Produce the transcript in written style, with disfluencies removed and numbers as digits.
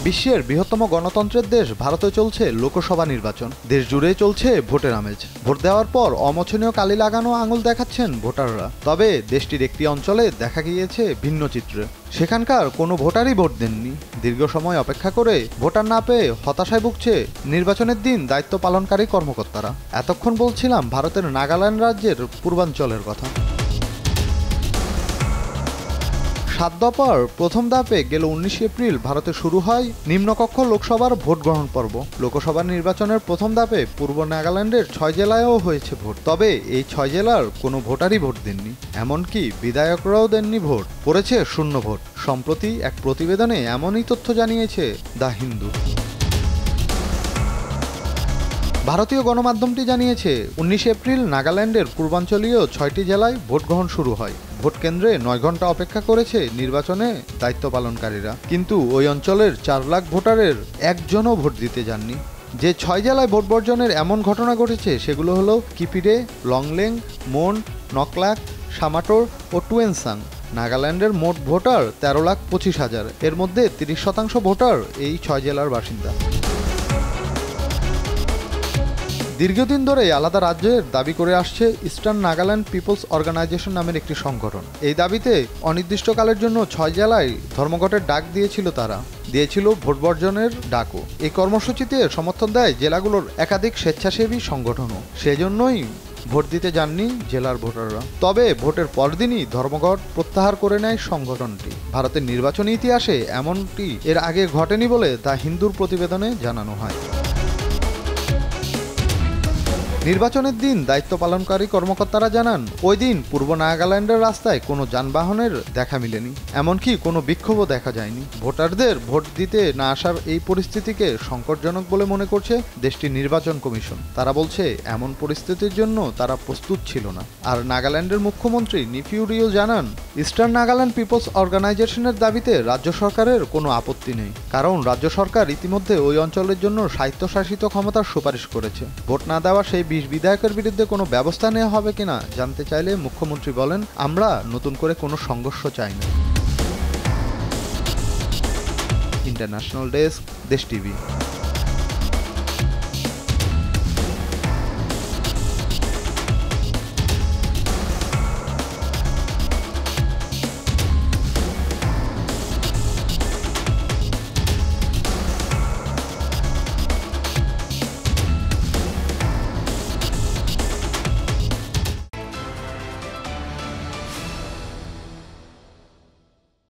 বিশ্বের বৃহত্তম গণতন্ত্রের দেশ ভারতে চলছে লোকসভা নির্বাচন। দেশ জুড়েই চলছে ভোটের আমেজ। ভোট দেওয়ার পর অমোচনীয় কালি লাগানো আঙুল দেখাচ্ছেন ভোটাররা। তবে দেশটির একটি অঞ্চলে দেখা গিয়েছে ভিন্ন চিত্র। সেখানকার কোনো ভোটারই ভোট দেননি। দীর্ঘ সময় অপেক্ষা করে ভোটার না পেয়ে হতাশায় ভুগছে নির্বাচনের দিন দায়িত্ব পালনকারী কর্মকর্তারা। এতক্ষণ বলছিলাম ভারতের নাগাল্যান্ড রাজ্যের পূর্বাঞ্চলের কথা। 7 দফার প্রথম ধাপে গেল 19 এপ্রিল ভারতে শুরু হয় নিম্নকক্ষ লোকসভার ভোট গ্রহণ পর্ব। লোকসভা নির্বাচনের প্রথম ধাপে পূর্ব নাগাল্যান্ডের 6 জেলায়ও হয়েছে ভোট। তবে এই 6 জেলার কোনো ভোটারই ভোট দেননি, এমনকি বিধায়করাও দেননি ভোট, পড়েছে শূন্য ভোট। সম্প্রতি এক প্রতিবেদনে এমনই তথ্য জানিয়েছে দ্য হিন্দু। ভারতীয় গণমাধ্যমটি জানিয়েছে 19 এপ্রিল নাগাল্যান্ডের পূর্বাঞ্চলীয় 6টি জেলায় ভোট গ্রহণ শুরু হয়। ভোট কেন্দ্রে 9 ঘন্টা অপেক্ষা করেছে নির্বাচনে দায়িত্ব পালনকারীরা, কিন্তু ওই অঞ্চলের 4 লাখ ভোটারের একজনও ভোট দিতে যাননি। যে 6 জেলায় ভোট বর্জনের এমন ঘটনা ঘটেছে সেগুলো হলো কিপিডে, লংলেং, মোন, নকলাক, সামাটোর ও টুয়েনসাং। নাগাল্যান্ডের মোট ভোটার 13,25,000, এর মধ্যে 30% ভোটার এই 6 জেলার বাসিন্দা। দীর্ঘদিন ধরে আলাদা রাজ্যের দাবি করে আসছে ইস্টার্ন নাগাল্যান্ড পিপলস অর্গানাইজেশন নামের একটি সংগঠন। এই দাবিতে অনির্দিষ্টকালের জন্য 6 জেলায় ধর্মঘটের ডাক দিয়েছিল তারা, দিয়েছিল ভোট বর্জনের ডাকও। এই কর্মসূচিতে সমর্থন দেয় জেলাগুলোর একাধিক স্বেচ্ছাসেবী সংগঠনও। সেজন্যই ভোট দিতে যাননি জেলার ভোটাররা। তবে ভোটের পরদিনই ধর্মঘট প্রত্যাহার করে নেয় সংগঠনটি। ভারতের নির্বাচনী ইতিহাসে এমনটি এর আগে ঘটেনি বলে দ্য হিন্দুর প্রতিবেদনে জানানো হয়। নির্বাচনের দিন দায়িত্ব পালনকারী কর্মকর্তারা জানান, ওই দিন পূর্ব নাগাল্যান্ডের রাস্তায় কোনো যানবাহনের দেখা মিলেনি, এমনকি কোনো বিক্ষোভও দেখা যায়নি। ভোটারদের ভোট দিতে না আসার এই পরিস্থিতিকে সংকটজনক বলে মনে করছে দেশটির নির্বাচন কমিশন। তারা বলছে এমন পরিস্থিতির জন্য তারা প্রস্তুত ছিল না। আর নাগাল্যান্ডের মুখ্যমন্ত্রী নিফিউ রিও জানান, ইস্টার্ন নাগাল্যান্ড পিপলস অর্গানাইজেশনের দাবিতে রাজ্য সরকারের কোনো আপত্তি নেই, কারণ রাজ্য সরকার ইতিমধ্যে ওই অঞ্চলের জন্য স্বায়ত্তশাসিত ক্ষমতার সুপারিশ করেছে। ভোট না দেওয়া সেই 20 বিধায়কের বিরুদ্ধে কোনো ব্যবস্থা নেওয়া হবে কিনা জানতে চাইলে মুখ্যমন্ত্রী বলেন, আমরা নতুন করে কোনো সংঘর্ষ চাই না। ইন্টারন্যাশনাল ডেস্ক, দেশ টিভি।